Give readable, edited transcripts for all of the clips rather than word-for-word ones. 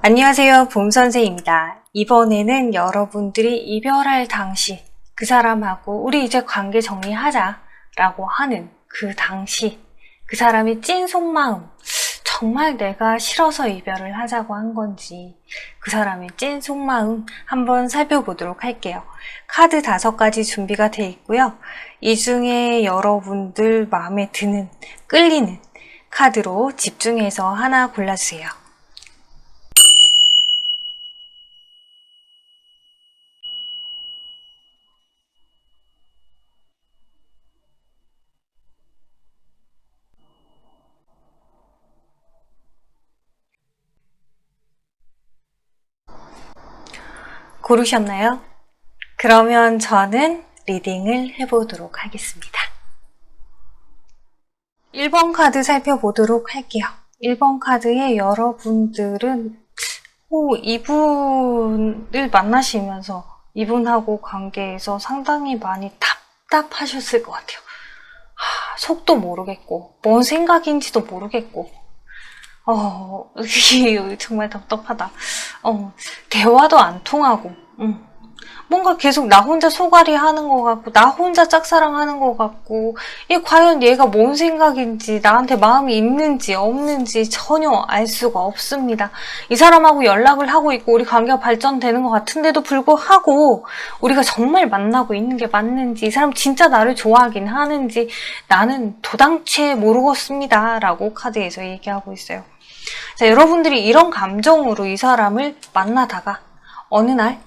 안녕하세요, 봄선생입니다. 이번에는 여러분들이 이별할 당시 그 사람하고 우리 이제 관계 정리하자 라고 하는 그 당시 그 사람의 찐 속마음, 정말 내가 싫어서 이별을 하자고 한 건지 그 사람의 찐 속마음 한번 살펴보도록 할게요. 카드 5가지 준비가 되어 있고요. 이 중에 여러분들 마음에 드는, 끌리는 카드로 집중해서 하나 골라주세요. 고르셨나요? 그러면 저는 리딩을 해보도록 하겠습니다. 1번 카드 살펴보도록 할게요. 1번 카드에 여러분들은 이분을 만나시면서 이분하고 관계에서 상당히 많이 답답하셨을 것 같아요. 속도 모르겠고 뭔 생각인지도 모르겠고 정말 답답하다. 대화도 안 통하고, 뭔가 계속 나 혼자 소갈이 하는 것 같고, 나 혼자 짝사랑하는 것 같고, 과연 얘가 뭔 생각인지, 나한테 마음이 있는지 없는지 전혀 알 수가 없습니다. 이 사람하고 연락을 하고 있고, 우리 관계가 발전되는 것 같은데도 불구하고, 우리가 정말 만나고 있는 게 맞는지, 이 사람 진짜 나를 좋아하긴 하는지, 나는 도당체 모르겠습니다. 라고 카드에서 얘기하고 있어요. 자, 여러분들이 이런 감정으로 이 사람을 만나다가 어느 날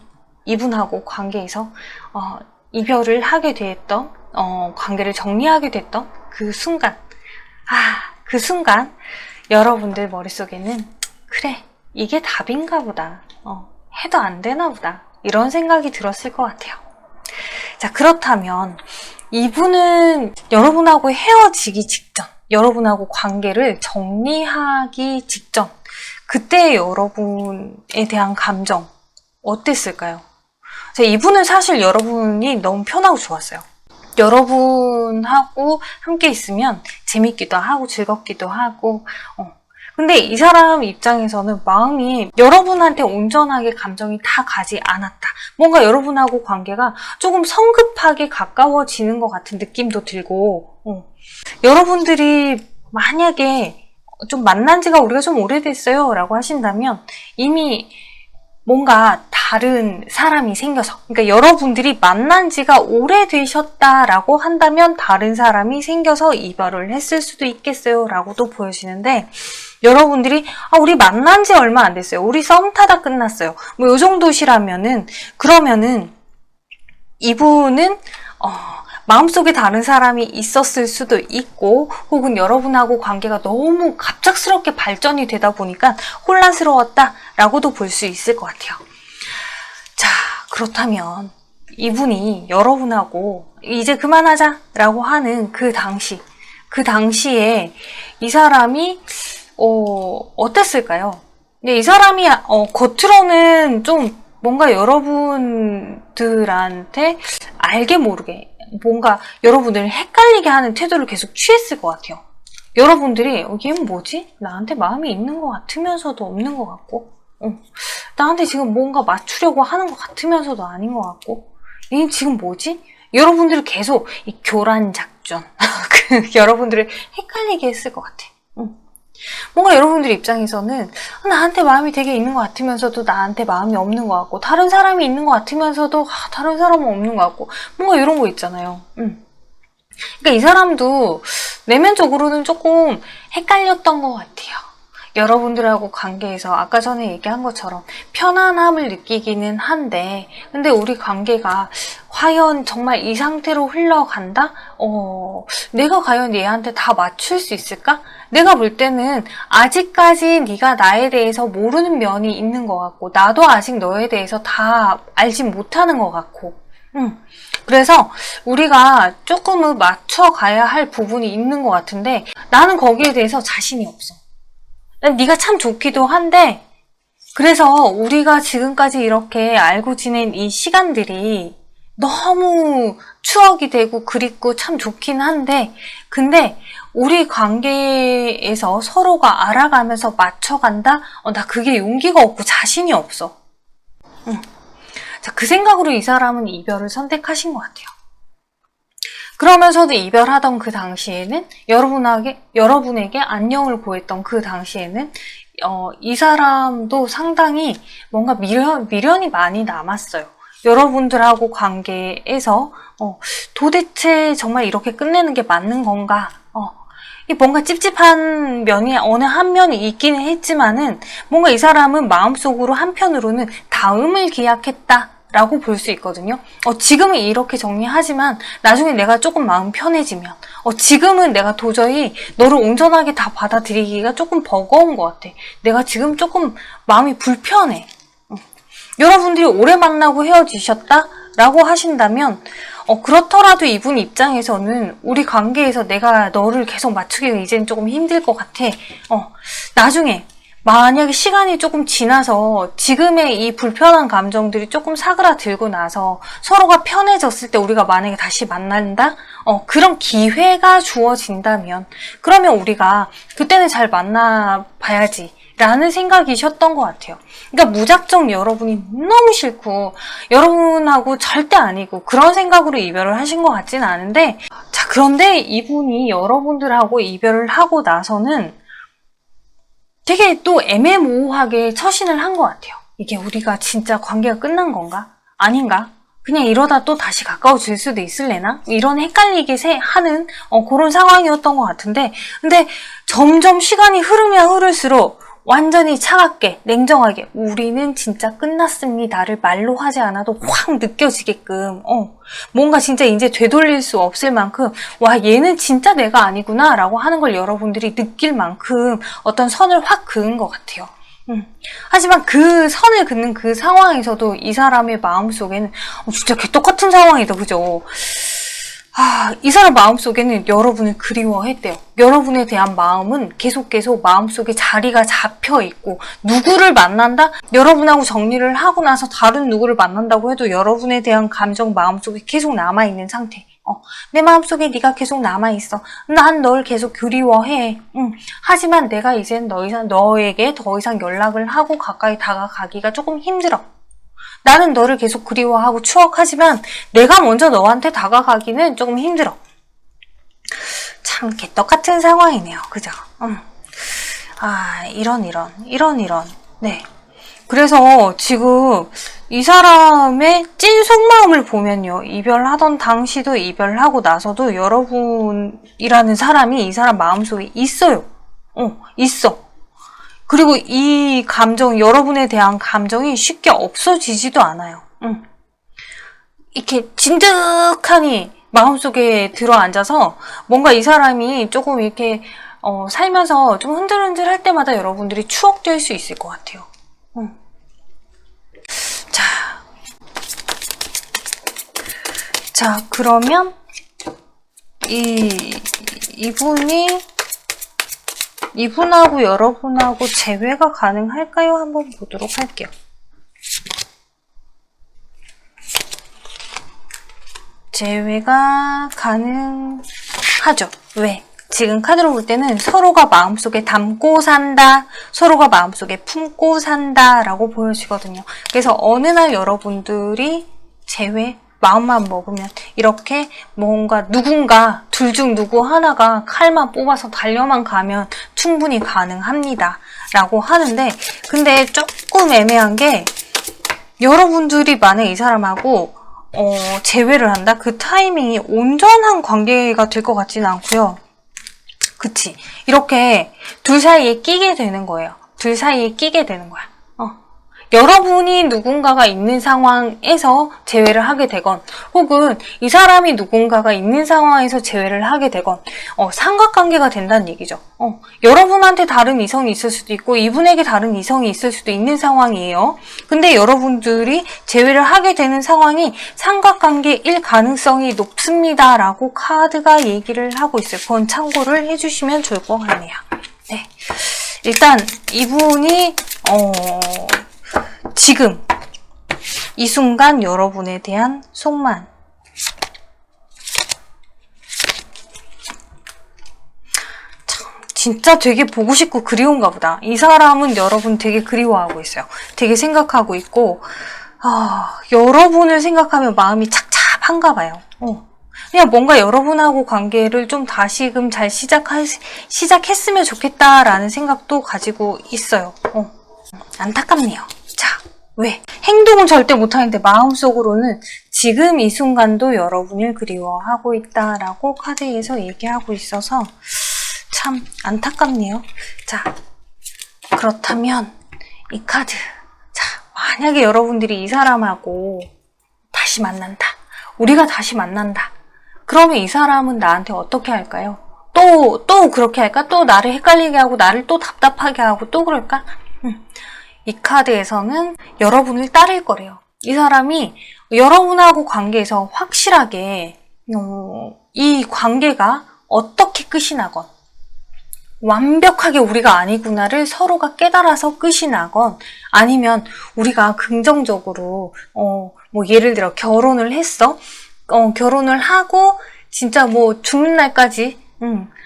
이분하고 관계에서 이별을 하게 됐던, 관계를 정리하게 됐던 그 순간, 그 순간 여러분들 머릿속에는 그래, 이게 답인가 보다, 해도 안 되나 보다, 이런 생각이 들었을 것 같아요. 자, 그렇다면 이분은 여러분하고 헤어지기 직전, 여러분하고 관계를 정리하기 직전, 그때 여러분에 대한 감정 어땠을까요? 이분은 사실 여러분이 너무 편하고 좋았어요. 여러분하고 함께 있으면 재밌기도 하고 즐겁기도 하고, 근데 이 사람 입장에서는 마음이 여러분한테 온전하게 감정이 다 가지 않았다. 뭔가 여러분하고 관계가 조금 성급하게 가까워지는 것 같은 느낌도 들고, 여러분들이 만약에 좀 만난 지가 우리가 좀 오래됐어요 라고 하신다면 이미 뭔가 다른 사람이 생겨서, 그러니까 여러분들이 만난 지가 오래되셨다라고 한다면 다른 사람이 생겨서 이별을 했을 수도 있겠어요 라고도 보여지는데, 여러분들이 우리 만난 지 얼마 안 됐어요, 우리 썸 타다 끝났어요, 뭐 요 정도시라면은, 그러면은 이분은 마음속에 다른 사람이 있었을 수도 있고, 혹은 여러분하고 관계가 너무 갑작스럽게 발전이 되다 보니까 혼란스러웠다라고도 볼 수 있을 것 같아요. 자, 그렇다면 이분이 여러분하고 이제 그만하자라고 하는 그 당시에 이 사람이 어땠을까요? 근데 이 사람이 겉으로는 좀 뭔가 여러분들한테 알게 모르게 뭔가 여러분들을 헷갈리게 하는 태도를 계속 취했을 것 같아요. 여러분들이 얘는 뭐지? 나한테 마음이 있는 것 같으면서도 없는 것 같고, 나한테 지금 뭔가 맞추려고 하는 것 같으면서도 아닌 것 같고, 얘는 지금 뭐지? 여러분들을 계속 이 교란 작전 여러분들을 헷갈리게 했을 것 같아. 뭔가 여러분들 입장에서는 나한테 마음이 되게 있는 것 같으면서도 나한테 마음이 없는 것 같고, 다른 사람이 있는 것 같으면서도 다른 사람은 없는 것 같고, 뭔가 이런 거 있잖아요. 그러니까 이 사람도 내면적으로는 조금 헷갈렸던 것 같아요. 여러분들하고 관계에서 아까 전에 얘기한 것처럼 편안함을 느끼기는 한데, 근데 우리 관계가 과연 정말 이 상태로 흘러간다? 내가 과연 얘한테 다 맞출 수 있을까? 내가 볼 때는 아직까지 네가 나에 대해서 모르는 면이 있는 것 같고, 나도 아직 너에 대해서 다 알지 못하는 것 같고, 그래서 우리가 조금은 맞춰가야 할 부분이 있는 것 같은데, 나는 거기에 대해서 자신이 없어. 네가 참 좋기도 한데, 그래서 우리가 지금까지 이렇게 알고 지낸 이 시간들이 너무 추억이 되고 그립고 참 좋긴 한데, 근데 우리 관계에서 서로가 알아가면서 맞춰간다? 나 그게 용기가 없고 자신이 없어. 자, 그 생각으로 이 사람은 이별을 선택하신 것 같아요. 그러면서도 이별하던 그 당시에는 여러분에게 안녕을 고했던 그 당시에는 이 사람도 상당히 뭔가 미련이 많이 남았어요. 여러분들하고 관계에서 도대체 정말 이렇게 끝내는 게 맞는 건가? 뭔가 찝찝한 면이 어느 한 면이 있기는 했지만은 뭔가 이 사람은 마음속으로 한편으로는 다음을 기약했다 라고 볼 수 있거든요. 지금은 이렇게 정리하지만 나중에 내가 조금 마음 편해지면 지금은 내가 도저히 너를 온전하게 다 받아들이기가 조금 버거운 것 같아. 내가 지금 조금 마음이 불편해. 여러분들이 오래 만나고 헤어지셨다? 라고 하신다면 그렇더라도 이분 입장에서는 우리 관계에서 내가 너를 계속 맞추기가 이제는 조금 힘들 것 같아. 나중에 만약에 시간이 조금 지나서 지금의 이 불편한 감정들이 조금 사그라들고 나서 서로가 편해졌을 때 우리가 만약에 다시 만난다? 그런 기회가 주어진다면 그러면 우리가 그때는 잘 만나봐야지 라는 생각이셨던 것 같아요. 그러니까 무작정 여러분이 너무 싫고 여러분하고 절대 아니고 그런 생각으로 이별을 하신 것 같지는 않은데 자, 그런데 이분이 여러분들하고 이별을 하고 나서는 되게 또 애매모호하게 처신을 한 것 같아요. 이게 우리가 진짜 관계가 끝난 건가? 아닌가? 그냥 이러다 또 다시 가까워질 수도 있을래나? 이런 헷갈리게 하는 그런 상황이었던 것 같은데 근데 점점 시간이 흐르면 흐를수록 완전히 차갑게 냉정하게 우리는 진짜 끝났습니다를 말로 하지 않아도 확 느껴지게끔 뭔가 진짜 이제 되돌릴 수 없을 만큼 와 얘는 진짜 내가 아니구나 라고 하는 걸 여러분들이 느낄 만큼 어떤 선을 확 그은 것 같아요. 하지만 그 선을 긋는 그 상황에서도 이 사람의 마음속에는 진짜 개똑같은 상황이다 그죠? 이 사람 마음속에는 여러분을 그리워했대요. 여러분에 대한 마음은 계속 마음속에 자리가 잡혀있고 누구를 만난다? 여러분하고 정리를 하고 나서 다른 누구를 만난다고 해도 여러분에 대한 감정 마음속에 계속 남아있는 상태. 내 마음속에 네가 계속 남아있어. 난 널 계속 그리워해. 하지만 내가 이젠 너에게 더 이상 연락을 하고 가까이 다가가기가 조금 힘들어. 나는 너를 계속 그리워하고 추억하지만 내가 먼저 너한테 다가가기는 조금 힘들어. 참 개떡같은 상황이네요. 그죠? 이런. 네. 그래서 지금 이 사람의 찐 속마음을 보면요. 이별하던 당시도 이별하고 나서도 여러분이라는 사람이 이 사람 마음속에 있어요. 있어. 그리고 이 감정, 여러분에 대한 감정이 쉽게 없어지지도 않아요. 이렇게 진득하니 마음속에 들어앉아서 뭔가 이 사람이 조금 이렇게 살면서 좀 흔들흔들 할 때마다 여러분들이 추억될 수 있을 것 같아요. 자, 그러면 이분하고 여러분하고 재회가 가능할까요? 한번 보도록 할게요. 재회가 가능하죠. 왜? 지금 카드로 볼 때는 서로가 마음속에 담고 산다, 서로가 마음속에 품고 산다 라고 보여지거든요. 그래서 어느 날 여러분들이 재회, 마음만 먹으면 이렇게 뭔가 누군가 둘 중 누구 하나가 칼만 뽑아서 달려만 가면 충분히 가능합니다 라고 하는데 근데 조금 애매한 게 여러분들이 만약 이 사람하고 재회를 한다? 그 타이밍이 온전한 관계가 될 것 같지는 않고요. 그치? 이렇게 둘 사이에 끼게 되는 거예요. 둘 사이에 끼게 되는 거야. 여러분이 누군가가 있는 상황에서 재회를 하게 되건 혹은 이 사람이 누군가가 있는 상황에서 재회를 하게 되건 삼각관계가 된다는 얘기죠. 여러분한테 다른 이성이 있을 수도 있고 이분에게 다른 이성이 있을 수도 있는 상황이에요. 근데 여러분들이 재회를 하게 되는 상황이 삼각관계일 가능성이 높습니다 라고 카드가 얘기를 하고 있어요. 그건 참고를 해주시면 좋을 것 같네요. 네. 일단 이분이 지금 이 순간 여러분에 대한 속만 진짜 되게 보고 싶고 그리운가 보다. 이 사람은 여러분 되게 그리워하고 있어요. 되게 생각하고 있고, 여러분을 생각하면 마음이 착잡한가 봐요. 그냥 뭔가 여러분하고 관계를 좀 다시금 잘 시작했으면 좋겠다라는 생각도 가지고 있어요. 안타깝네요. 자, 왜? 행동은 절대 못하는데 마음속으로는 지금 이 순간도 여러분을 그리워하고 있다라고 카드에서 얘기하고 있어서 참 안타깝네요. 자, 그렇다면 이 카드. 자, 만약에 여러분들이 이 사람하고 다시 만난다. 우리가 다시 만난다. 그러면 이 사람은 나한테 어떻게 할까요? 또 그렇게 할까? 또 나를 헷갈리게 하고 나를 또 답답하게 하고 또 그럴까? 이 카드에서는 여러분을 따를 거래요. 이 사람이 여러분하고 관계에서 확실하게 이 관계가 어떻게 끝이 나건 완벽하게 우리가 아니구나를 서로가 깨달아서 끝이 나건 아니면 우리가 긍정적으로 뭐 예를 들어 결혼을 했어. 결혼을 하고 진짜 뭐 죽는 날까지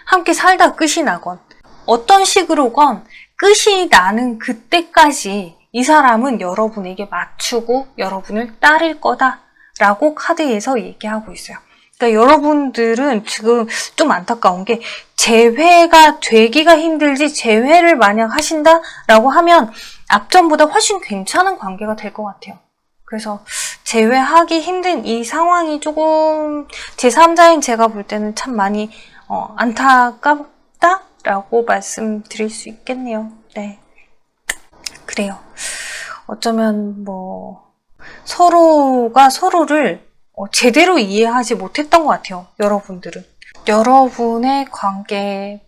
함께 살다 끝이 나건 어떤 식으로건 끝이 나는 그때까지 이 사람은 여러분에게 맞추고 여러분을 따를 거다라고 카드에서 얘기하고 있어요. 그러니까 여러분들은 지금 좀 안타까운 게 재회가 되기가 힘들지 재회를 만약 하신다라고 하면 앞전보다 훨씬 괜찮은 관계가 될 것 같아요. 그래서 재회하기 힘든 이 상황이 조금 제3자인 제가 볼 때는 참 많이 안타깝다라고 말씀드릴 수 있겠네요. 네, 그래요. 어쩌면 뭐 서로가 서로를 제대로 이해하지 못했던 것 같아요. 여러분들은. 여러분의 관계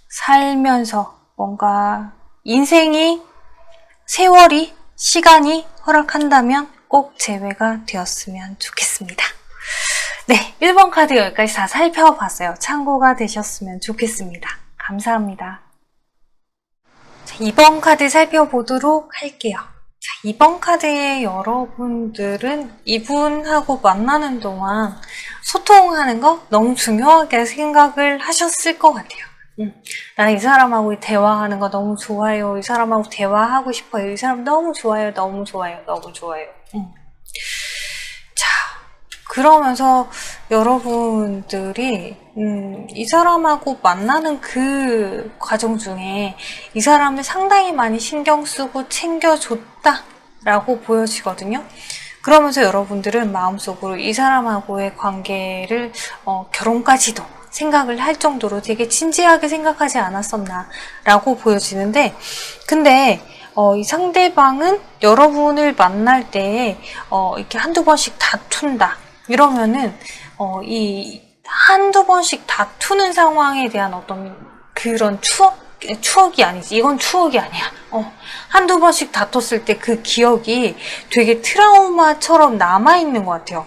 살면서 뭔가 인생이 세월이 시간이 허락한다면 꼭 재회가 되었으면 좋겠습니다. 네, 1번 카드 여기까지 다 살펴봤어요. 참고가 되셨으면 좋겠습니다. 감사합니다. 자, 2번 카드 살펴보도록 할게요. 자, 2번 카드의 여러분들은 이분하고 만나는 동안 소통하는 거 너무 중요하게 생각을 하셨을 것 같아요. 나는 이 사람하고 대화하는 거 너무 좋아요. 이 사람하고 대화하고 싶어요. 이 사람 너무 좋아요. 너무 좋아요. 너무 좋아요. 자, 그러면서 여러분들이 이 사람하고 만나는 그 과정 중에 이 사람을 상당히 많이 신경 쓰고 챙겨줬다라고 보여지거든요. 그러면서 여러분들은 마음속으로 이 사람하고의 관계를 결혼까지도 생각을 할 정도로 되게 진지하게 생각하지 않았었나 라고 보여지는데, 근데 이 상대방은 여러분을 만날 때 이렇게 한두 번씩 다툰다 이러면은 이 한두 번씩 다투는 상황에 대한 어떤 그런 추억이 아니지. 이건 추억이 아니야. 한두 번씩 다퉜을 때 그 기억이 되게 트라우마처럼 남아있는 것 같아요.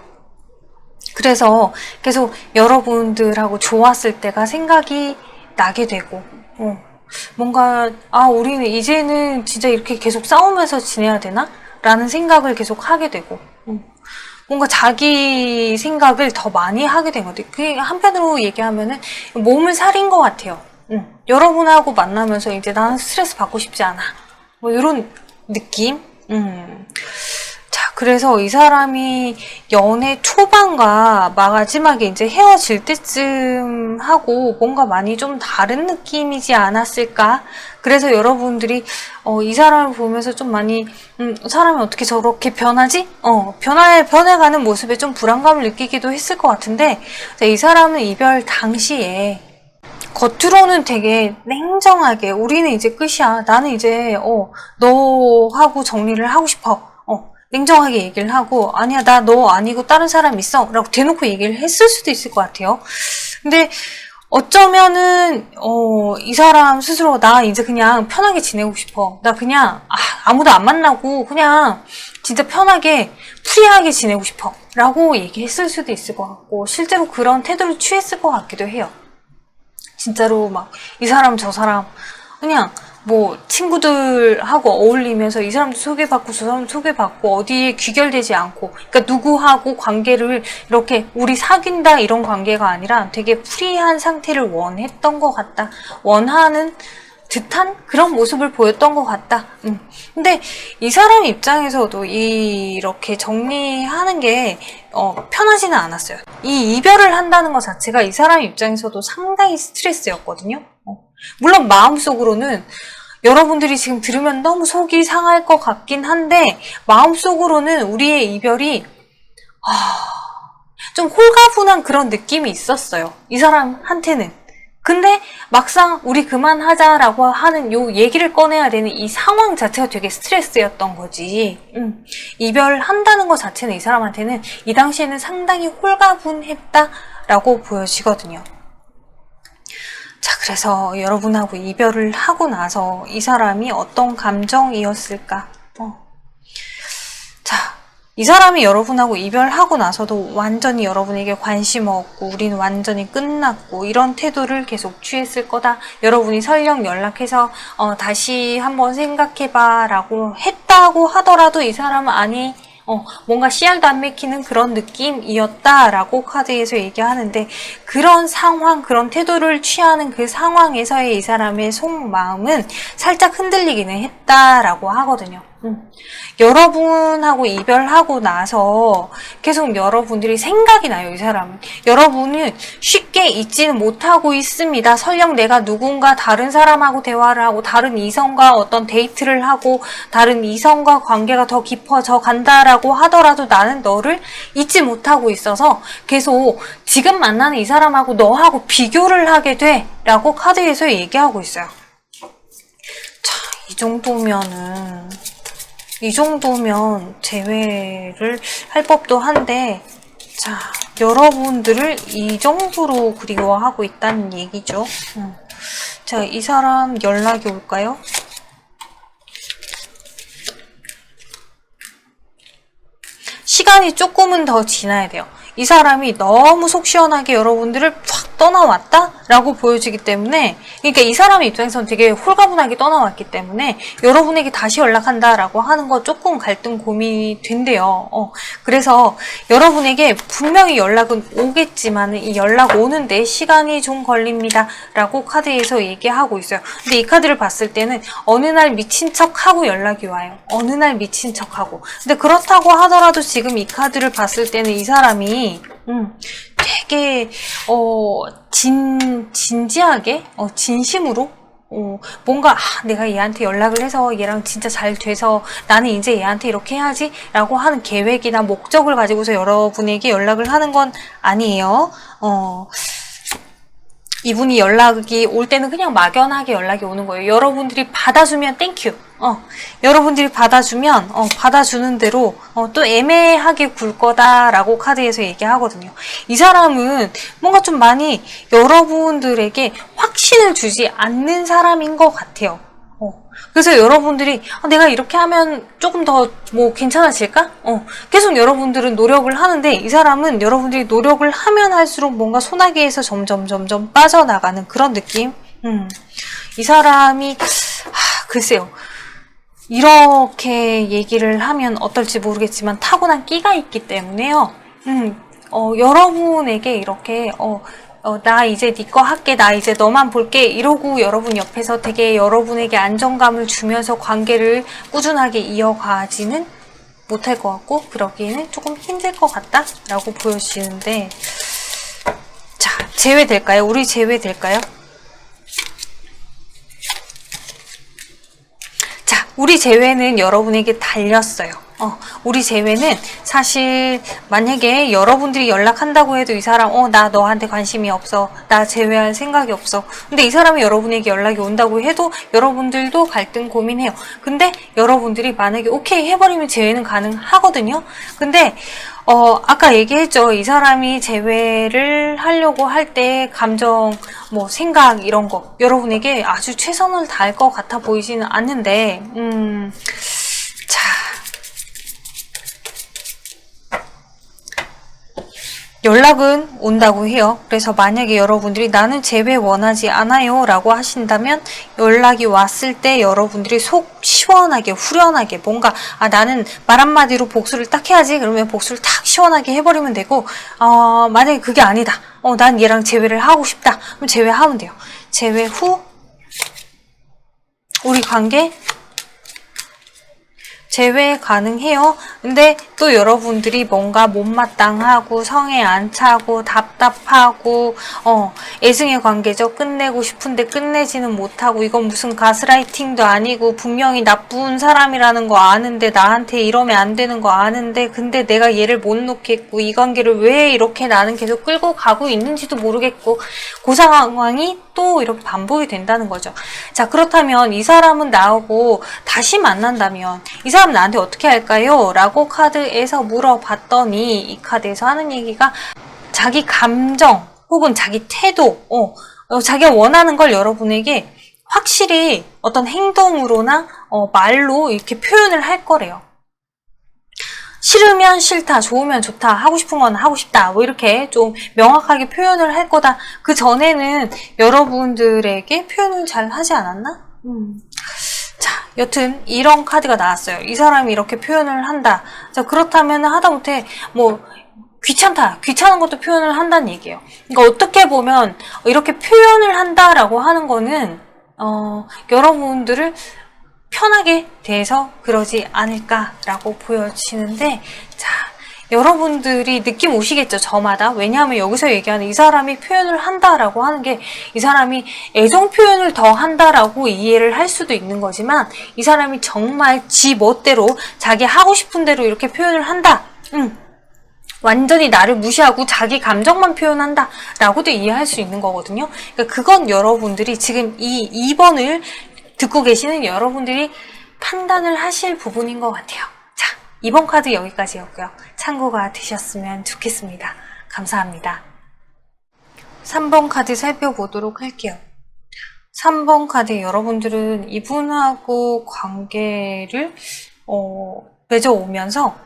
그래서 계속 여러분들하고 좋았을 때가 생각이 나게 되고, 뭔가, 우리는 이제는 진짜 이렇게 계속 싸우면서 지내야 되나? 라는 생각을 계속 하게 되고, 뭔가 자기 생각을 더 많이 하게 된 것 같아요. 그게 한편으로 얘기하면은 몸을 사린 것 같아요. 여러분하고 만나면서 이제 나는 스트레스 받고 싶지 않아. 뭐 이런 느낌? 자, 그래서 이 사람이 연애 초반과 마지막에 이제 헤어질 때쯤 하고 뭔가 많이 좀 다른 느낌이지 않았을까? 그래서 여러분들이 이 사람을 보면서 좀 많이 사람이 어떻게 저렇게 변하지? 변해가는 모습에 좀 불안감을 느끼기도 했을 것 같은데, 자, 이 사람은 이별 당시에 겉으로는 되게 냉정하게 우리는 이제 끝이야. 나는 이제 너하고 정리를 하고 싶어. 냉정하게 얘기를 하고, 아니야, 나 너 아니고 다른 사람 있어 라고 대놓고 얘기를 했을 수도 있을 것 같아요. 근데 어쩌면은 이 사람 스스로 나 이제 그냥 편하게 지내고 싶어. 나 그냥 아무도 안 만나고 그냥 진짜 편하게 프리하게 지내고 싶어 라고 얘기했을 수도 있을 것 같고, 실제로 그런 태도를 취했을 것 같기도 해요. 진짜로 막 이 사람 저 사람 그냥 뭐 친구들하고 어울리면서 이 사람도 소개받고 저 사람도 소개받고 어디에 귀결되지 않고, 그러니까 누구하고 관계를 이렇게 우리 사귄다 이런 관계가 아니라 되게 프리한 상태를 원했던 것 같다, 원하는 듯한 그런 모습을 보였던 것 같다. 근데 이 사람 입장에서도 이렇게 정리하는 게 편하지는 않았어요. 이 이별을 한다는 것 자체가 이 사람 입장에서도 상당히 스트레스였거든요. 물론 마음속으로는 여러분들이 지금 들으면 너무 속이 상할 것 같긴 한데, 마음속으로는 우리의 이별이 좀 홀가분한 그런 느낌이 있었어요, 이 사람한테는. 근데 막상 우리 그만하자라고 하는 요 얘기를 꺼내야 되는 이 상황 자체가 되게 스트레스였던 거지. 이별한다는 것 자체는 이 사람한테는 이 당시에는 상당히 홀가분했다라고 보여지거든요. 자, 그래서 여러분하고 이별을 하고 나서 이 사람이 어떤 감정이었을까? 자, 이 사람이 여러분하고 이별하고 나서도 완전히 여러분에게 관심 없고 우리는 완전히 끝났고 이런 태도를 계속 취했을 거다. 여러분이 설령 연락해서 다시 한번 생각해봐 라고 했다고 하더라도 이 사람은 아니, 뭔가 씨알도 안 맥히는 그런 느낌이었다라고 카드에서 얘기하는데, 그런 상황, 그런 태도를 취하는 그 상황에서의 이 사람의 속마음은 살짝 흔들리기는 했다라고 하거든요. 여러분하고 이별하고 나서 계속 여러분들이 생각이 나요, 이 사람은. 여러분은 쉽게 잊지는 못하고 있습니다. 설령 내가 누군가 다른 사람하고 대화를 하고 다른 이성과 어떤 데이트를 하고 다른 이성과 관계가 더 깊어져 간다라고 하더라도 나는 너를 잊지 못하고 있어서 계속 지금 만나는 이 사람하고 너하고 비교를 하게 돼 라고 카드에서 얘기하고 있어요. 자, 이 정도면 제외를 할 법도 한데, 자, 여러분들을 이 정도로 그리워하고 있다는 얘기죠. 자, 이 사람 연락이 올까요? 시간이 조금은 더 지나야 돼요. 이 사람이 너무 속 시원하게 여러분들을 확 떠나왔다? 라고 보여지기 때문에, 그러니까 이 사람 입장에서는 되게 홀가분하게 떠나왔기 때문에 여러분에게 다시 연락한다 라고 하는 거 조금 갈등 고민이 된대요. 그래서 여러분에게 분명히 연락은 오겠지만 이 연락 오는데 시간이 좀 걸립니다 라고 카드에서 얘기하고 있어요. 근데 이 카드를 봤을 때는 어느 날 미친 척하고 연락이 와요. 어느 날 미친 척하고. 근데 그렇다고 하더라도 지금 이 카드를 봤을 때는 이 사람이 되게 진지하게 진심으로 뭔가 내가 얘한테 연락을 해서 얘랑 진짜 잘 돼서 나는 이제 얘한테 이렇게 해야지 라고 하는 계획이나 목적을 가지고서 여러분에게 연락을 하는 건 아니에요. 이분이 연락이 올 때는 그냥 막연하게 연락이 오는 거예요. 여러분들이 받아주면 땡큐. 여러분들이 받아주면 받아주는 대로 또 애매하게 굴 거다라고 카드에서 얘기하거든요. 이 사람은 뭔가 좀 많이 여러분들에게 확신을 주지 않는 사람인 것 같아요. 그래서 여러분들이 내가 이렇게 하면 조금 더 뭐 괜찮아질까? 계속 여러분들은 노력을 하는데 이 사람은 여러분들이 노력을 하면 할수록 뭔가 소나기에서 점점 빠져나가는 그런 느낌? 이 사람이 글쎄요. 이렇게 얘기를 하면 어떨지 모르겠지만 타고난 끼가 있기 때문에요. 여러분에게 이렇게 나 이제 네 거 할게, 나 이제 너만 볼게 이러고 여러분 옆에서 되게 여러분에게 안정감을 주면서 관계를 꾸준하게 이어가지는 못할 것 같고 그러기에는 조금 힘들 것 같다 라고 보여지는데, 자, 제외될까요? 우리 제외될까요? 자, 우리 제외는 여러분에게 달렸어요. 우리 제외는 사실 만약에 여러분들이 연락한다고 해도 이 사람 나 너한테 관심이 없어, 나 제외할 생각이 없어. 근데 이 사람이 여러분에게 연락이 온다고 해도 여러분들도 갈등 고민해요. 근데 여러분들이 만약에 오케이 해버리면 제외는 가능하거든요. 근데 아까 얘기했죠. 이 사람이 제외를 하려고 할 때 감정, 뭐 생각 이런 거 여러분에게 아주 최선을 다할 것 같아 보이지는 않는데, 자, 연락은 온다고 해요. 그래서 만약에 여러분들이 나는 재회 원하지 않아요 라고 하신다면 연락이 왔을 때 여러분들이 속 시원하게 후련하게 뭔가 나는 말 한마디로 복수를 딱 해야지 그러면 복수를 딱 시원하게 해버리면 되고 만약에 그게 아니다. 난 얘랑 재회를 하고 싶다. 그럼 재회하면 돼요. 재회 후 우리 관계 재회 가능해요. 근데 또 여러분들이 뭔가 못마땅하고 성에 안 차고 답답하고 애증의 관계죠. 끝내고 싶은데 끝내지는 못하고 이건 무슨 가스라이팅도 아니고 분명히 나쁜 사람이라는 거 아는데 나한테 이러면 안 되는 거 아는데 근데 내가 얘를 못 놓겠고 이 관계를 왜 이렇게 나는 계속 끌고 가고 있는지도 모르겠고 그 상황이 또 이렇게 반복이 된다는 거죠. 자, 그렇다면 이 사람은 나하고 다시 만난다면 이 사람 나한테 어떻게 할까요? 라고 카드에서 물어봤더니 이 카드에서 하는 얘기가 자기 감정 혹은 자기 태도 자기가 원하는 걸 여러분에게 확실히 어떤 행동으로나 말로 이렇게 표현을 할 거래요. 싫으면 싫다, 좋으면 좋다, 하고 싶은 건 하고 싶다, 뭐 이렇게 좀 명확하게 표현을 할 거다. 그 전에는 여러분들에게 표현을 잘 하지 않았나? 자, 여튼 이런 카드가 나왔어요. 이 사람이 이렇게 표현을 한다. 자, 그렇다면 하다못해 뭐 귀찮다, 귀찮은 것도 표현을 한다는 얘기예요. 그러니까 어떻게 보면 이렇게 표현을 한다라고 하는 거는 여러분들을 편하게 대해서 그러지 않을까라고 보여지는데, 자, 여러분들이 느낌 오시겠죠, 저마다. 왜냐하면 여기서 얘기하는 이 사람이 표현을 한다라고 하는 게 이 사람이 애정 표현을 더 한다라고 이해를 할 수도 있는 거지만 이 사람이 정말 지 멋대로 자기 하고 싶은 대로 이렇게 표현을 한다. 완전히 나를 무시하고 자기 감정만 표현한다 라고도 이해할 수 있는 거거든요. 그러니까 그건 여러분들이 지금 이 2번을 듣고 계시는 여러분들이 판단을 하실 부분인 것 같아요. 자, 2번 카드 여기까지였고요. 참고가 되셨으면 좋겠습니다. 감사합니다. 3번 카드 살펴보도록 할게요. 3번 카드 여러분들은 이분하고 관계를 맺어오면서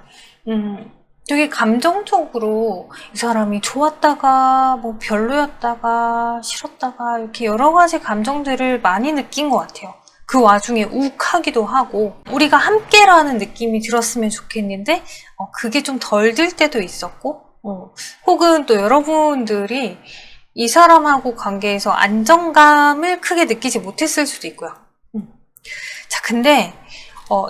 되게 감정적으로 이 사람이 좋았다가 뭐 별로였다가 싫었다가 이렇게 여러 가지 감정들을 많이 느낀 것 같아요. 그 와중에 욱하기도 하고 우리가 함께라는 느낌이 들었으면 좋겠는데 그게 좀 덜 들 때도 있었고 혹은 또 여러분들이 이 사람하고 관계에서 안정감을 크게 느끼지 못했을 수도 있고요. 자, 근데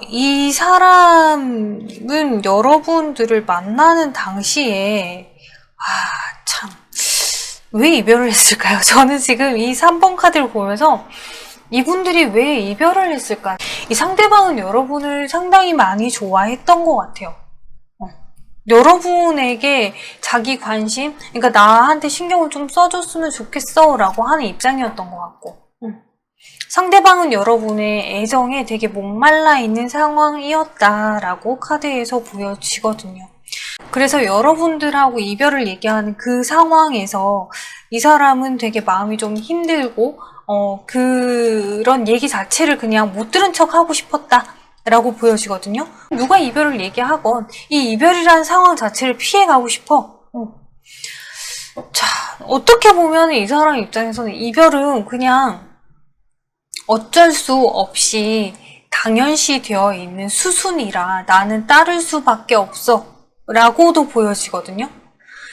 이 사람은 여러분들을 만나는 당시에 참, 왜 이별을 했을까요? 저는 지금 이 3번 카드를 보면서 이분들이 왜 이별을 했을까? 이 상대방은 여러분을 상당히 많이 좋아했던 것 같아요. 여러분에게 자기 관심, 그러니까 나한테 신경을 좀 써줬으면 좋겠어 라고 하는 입장이었던 것 같고 상대방은 여러분의 애정에 되게 목말라 있는 상황이었다라고 카드에서 보여지거든요. 그래서 여러분들하고 이별을 얘기하는 그 상황에서 이 사람은 되게 마음이 좀 힘들고 그런 얘기 자체를 그냥 못 들은 척 하고 싶었다 라고 보여지거든요. 누가 이별을 얘기하건 이 이별이라는 상황 자체를 피해가고 싶어. 자, 어떻게 보면 이 사람 입장에서는 이별은 그냥 어쩔 수 없이 당연시 되어 있는 수순이라 나는 따를 수밖에 없어 라고도 보여지거든요.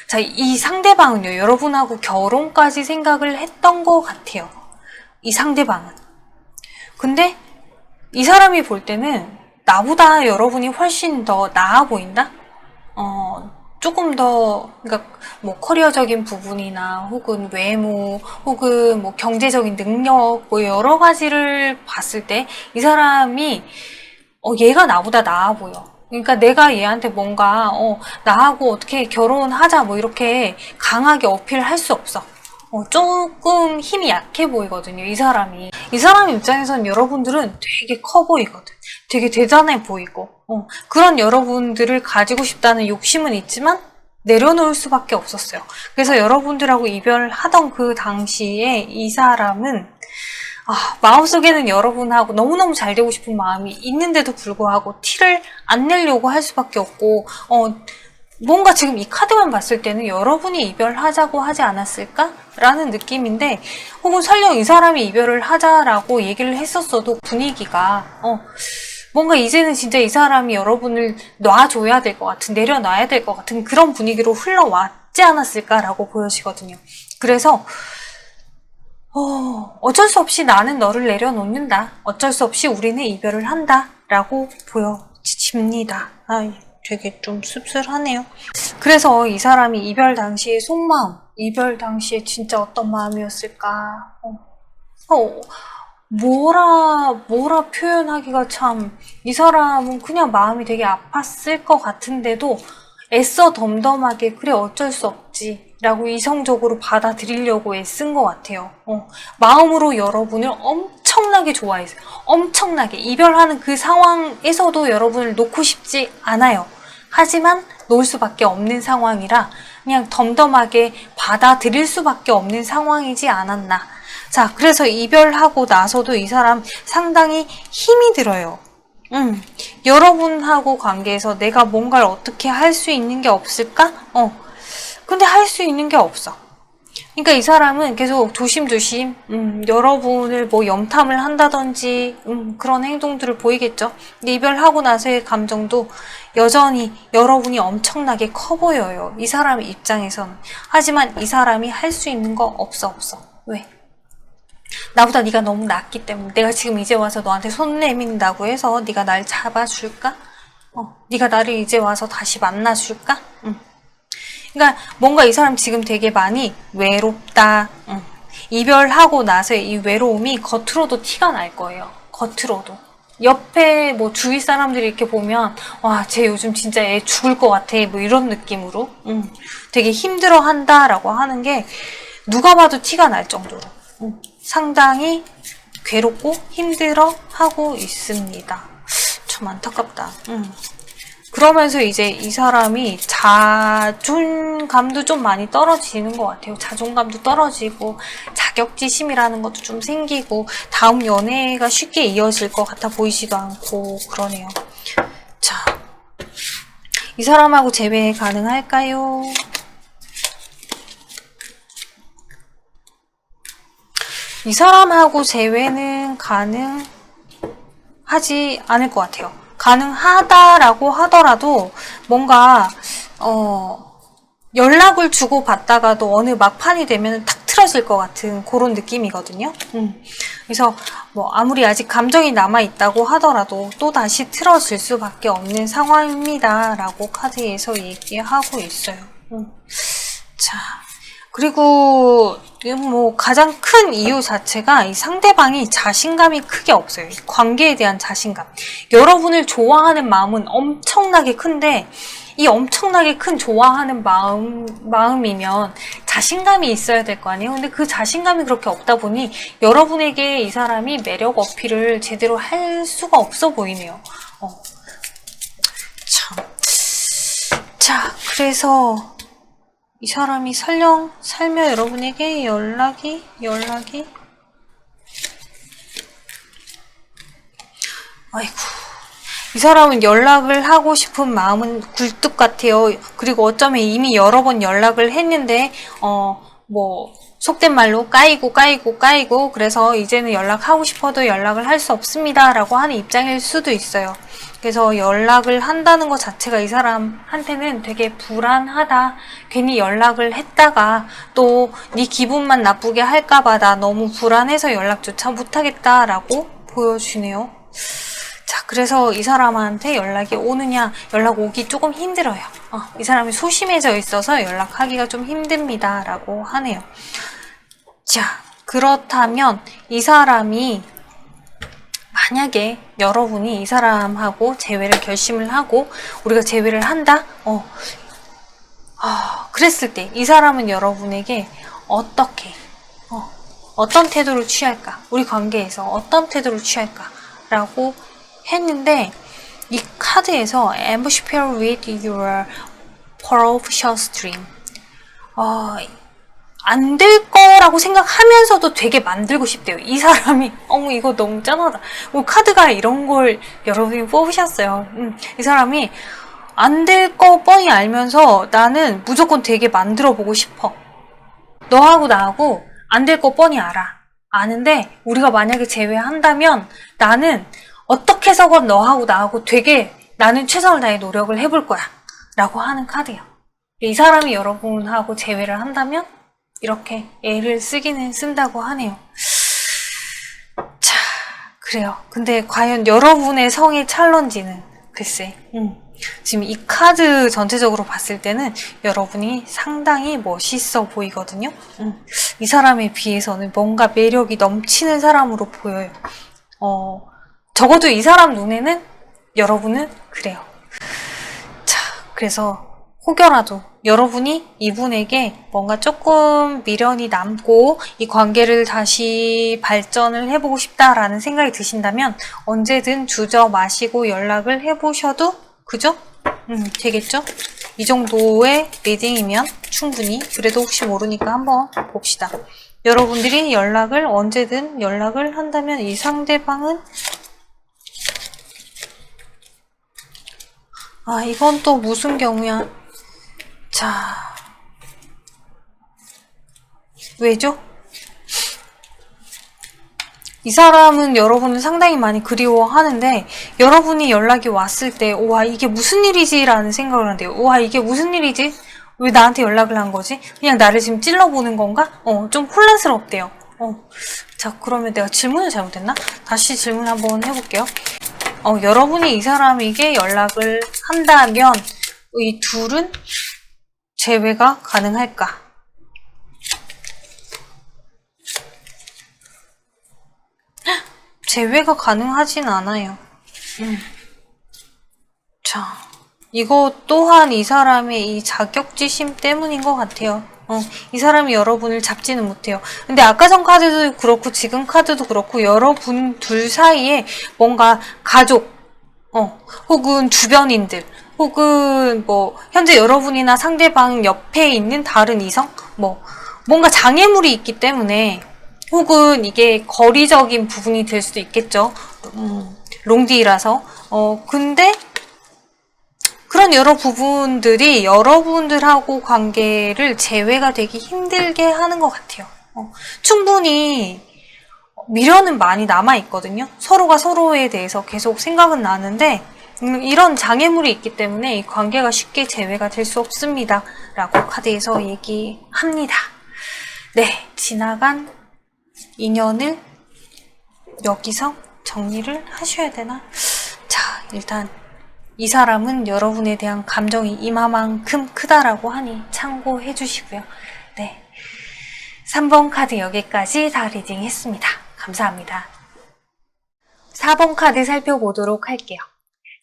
자, 이 상대방은요, 여러분하고 결혼까지 생각을 했던 것 같아요. 이 상대방은. 근데 이 사람이 볼 때는 나보다 여러분이 훨씬 더 나아 보인다? 조금 더, 그러니까 뭐 커리어적인 부분이나 혹은 외모, 혹은 뭐 경제적인 능력, 뭐 여러 가지를 봤을 때 이 사람이 얘가 나보다 나아 보여. 그러니까 내가 얘한테 뭔가 나하고 어떻게 결혼하자 뭐 이렇게 강하게 어필할 수 없어. 조금 힘이 약해 보이거든요, 이 사람이. 이 사람 입장에선 여러분들은 되게 커 보이거든. 되게 대단해 보이고. 그런 여러분들을 가지고 싶다는 욕심은 있지만 내려놓을 수밖에 없었어요. 그래서 여러분들하고 이별하던 그 당시에 이 사람은 마음속에는 여러분하고 너무너무 잘 되고 싶은 마음이 있는데도 불구하고 티를 안 내려고 할 수밖에 없고 뭔가 지금 이 카드만 봤을 때는 여러분이 이별하자고 하지 않았을까? 라는 느낌인데, 혹은 설령 이 사람이 이별을 하자라고 얘기를 했었어도 분위기가, 뭔가 이제는 진짜 이 사람이 여러분을 놔줘야 될 것 같은, 내려놔야 될 것 같은 그런 분위기로 흘러왔지 않았을까라고 보여지거든요. 그래서, 어쩔 수 없이 나는 너를 내려놓는다. 어쩔 수 없이 우리는 이별을 한다. 라고 보여집니다. 되게 좀 씁쓸하네요. 그래서 이 사람이 이별 당시의 속마음, 이별 당시에 진짜 어떤 마음이었을까? 뭐라 표현하기가 참, 이 사람은 그냥 마음이 되게 아팠을 것 같은데도 애써 덤덤하게, 그래, 어쩔 수 없지. 라고 이성적으로 받아들이려고 애쓴 것 같아요. 마음으로 여러분을 엄청나게 좋아했어요. 엄청나게. 이별하는 그 상황에서도 여러분을 놓고 싶지 않아요. 하지만 놓을 수밖에 없는 상황이라 그냥 덤덤하게 받아들일 수밖에 없는 상황이지 않았나. 자, 그래서 이별하고 나서도 이 사람 상당히 힘이 들어요. 여러분하고 관계에서 내가 뭔가를 어떻게 할 수 있는 게 없을까? 근데 할 수 있는 게 없어. 그러니까 이 사람은 계속 조심조심 여러분을 뭐 염탐을 한다든지 그런 행동들을 보이겠죠. 근데 이별하고 나서의 감정도 여전히 여러분이 엄청나게 커 보여요. 이 사람 입장에서는. 하지만 이 사람이 할 수 있는 거 없어. 왜? 나보다 네가 너무 낫기 때문에. 내가 지금 이제 와서 너한테 손 내민다고 해서 네가 날 잡아줄까? 네가 나를 이제 와서 다시 만나줄까? 그러니까 뭔가 이 사람 지금 되게 많이 외롭다. 이별하고 나서의 이 외로움이 겉으로도 티가 날 거예요. 겉으로도. 옆에 뭐 주위 사람들이 이렇게 보면 와, 쟤 요즘 진짜 애 죽을 것 같아. 뭐 이런 느낌으로 되게 힘들어 한다라고 하는 게 누가 봐도 티가 날 정도로 상당히 괴롭고 힘들어 하고 있습니다. 참 안타깝다. 그러면서 이제 이 사람이 자존감도 좀 많이 떨어지는 것 같아요. 자존감도 떨어지고 자격지심이라는 것도 좀 생기고 다음 연애가 쉽게 이어질 것 같아 보이지도 않고 그러네요. 자, 이 사람하고 재회 가능할까요? 이 사람하고 재회는 가능하지 않을 것 같아요. 가능하다라고 하더라도 뭔가 연락을 주고 받다가도 어느 막판이 되면 탁 틀어질 것 같은 그런 느낌이거든요. 그래서 뭐 아무리 아직 감정이 남아있다고 하더라도 또 다시 틀어질 수밖에 없는 상황입니다 라고 카드에서 얘기하고 있어요. 자, 그리고 뭐 가장 큰 이유 자체가 이 상대방이 자신감이 크게 없어요. 관계에 대한 자신감. 여러분을 좋아하는 마음은 엄청나게 큰데 이 엄청나게 큰 좋아하는 마음이면 자신감이 있어야 될 거 아니에요. 근데 그 자신감이 그렇게 없다 보니 여러분에게 이 사람이 매력 어필을 제대로 할 수가 없어 보이네요. 참. 자, 그래서 이 사람이 살며 여러분에게 연락이 아이고, 이 사람은 연락을 하고 싶은 마음은 굴뚝 같아요. 그리고 어쩌면 이미 여러 번 연락을 했는데 뭐 속된 말로 까이고 그래서 이제는 연락하고 싶어도 연락을 할 수 없습니다 라고 하는 입장일 수도 있어요. 그래서 연락을 한다는 것 자체가 이 사람한테는 되게 불안하다. 괜히 연락을 했다가 또 네 기분만 나쁘게 할까봐 나 너무 불안해서 연락조차 못하겠다 라고 보여주네요. 자, 그래서 이 사람한테 연락이 오느냐, 연락 오기 조금 힘들어요. 이 사람이 소심해져 있어서 연락하기가 좀 힘듭니다 라고 하네요. 자, 그렇다면 이 사람이 만약에 여러분이 이 사람하고 재회를 결심을 하고 우리가 재회를 한다? 그랬을 때 이 사람은 여러분에게 어떻게 어떤 태도를 취할까? 우리 관계에서 어떤 태도를 취할까? 라고 했는데 이 카드에서 ambush pair with your ferocious dream 안 될 거라고 생각하면서도 되게 만들고 싶대요. 이 사람이 이거 너무 짠하다. 카드가 이런 걸 여러분이 뽑으셨어요. 이 사람이 안 될 거 뻔히 알면서 나는 무조건 되게 만들어 보고 싶어. 너하고 나하고 안 될 거 뻔히 알아. 아는데 우리가 만약에 재회한다면 나는 어떻게 해서건 너하고 나하고 되게 나는 최선을 다해 노력을 해볼 거야. 라고 하는 카드예요. 이 사람이 여러분하고 재회를 한다면 이렇게 애를 쓰기는 쓴다고 하네요. 자, 그래요. 근데 과연 여러분의 성의 찰런지는 글쎄 지금 이 카드 전체적으로 봤을 때는 여러분이 상당히 멋있어 보이거든요. 이 사람에 비해서는 뭔가 매력이 넘치는 사람으로 보여요. 적어도 이 사람 눈에는 여러분은 그래요. 자, 그래서 혹여라도 여러분이 이분에게 뭔가 조금 미련이 남고 이 관계를 다시 발전을 해보고 싶다라는 생각이 드신다면 언제든 주저 마시고 연락을 해보셔도 그죠? 되겠죠? 이 정도의 리딩이면 충분히 그래도 혹시 모르니까 한번 봅시다. 여러분들이 연락을 언제든 연락을 한다면 이 상대방은 이건 또 무슨 경우야? 자, 왜죠? 이 사람은 여러분을 상당히 많이 그리워하는데 여러분이 연락이 왔을 때 우와 이게 무슨 일이지? 라는 생각을 한대요. 우와 이게 무슨 일이지? 왜 나한테 연락을 한 거지? 그냥 나를 지금 찔러보는 건가? 좀 혼란스럽대요. 자, 그러면 내가 질문을 잘못했나? 다시 질문 한번 해볼게요. 여러분이 이 사람에게 연락을 한다면 이 둘은 재회가 가능할까? 재회가 가능하진 않아요. 자, 이거 또한 이 사람의 이 자격지심 때문인 것 같아요. 이 사람이 여러분을 잡지는 못해요. 근데 아까 전 카드도 그렇고 지금 카드도 그렇고 여러분 둘 사이에 뭔가 가족, 혹은 주변인들, 혹은 뭐 현재 여러분이나 상대방 옆에 있는 다른 이성, 뭔가 장애물이 있기 때문에 혹은 이게 거리적인 부분이 될 수도 있겠죠. 롱디라서. 근데 그런 여러 부분들이 여러분들하고 관계를 재회가 되기 힘들게 하는 것 같아요. 충분히 미련은 많이 남아있거든요. 서로가 서로에 대해서 계속 생각은 나는데 이런 장애물이 있기 때문에 이 관계가 쉽게 재회가 될 수 없습니다. 라고 카드에서 얘기합니다. 네, 지나간 인연을 여기서 정리를 하셔야 되나? 자, 일단 이 사람은 여러분에 대한 감정이 이마만큼 크다라고 하니 참고해 주시고요. 네, 3번 카드 여기까지 다 리딩 했습니다. 감사합니다. 4번 카드 살펴보도록 할게요.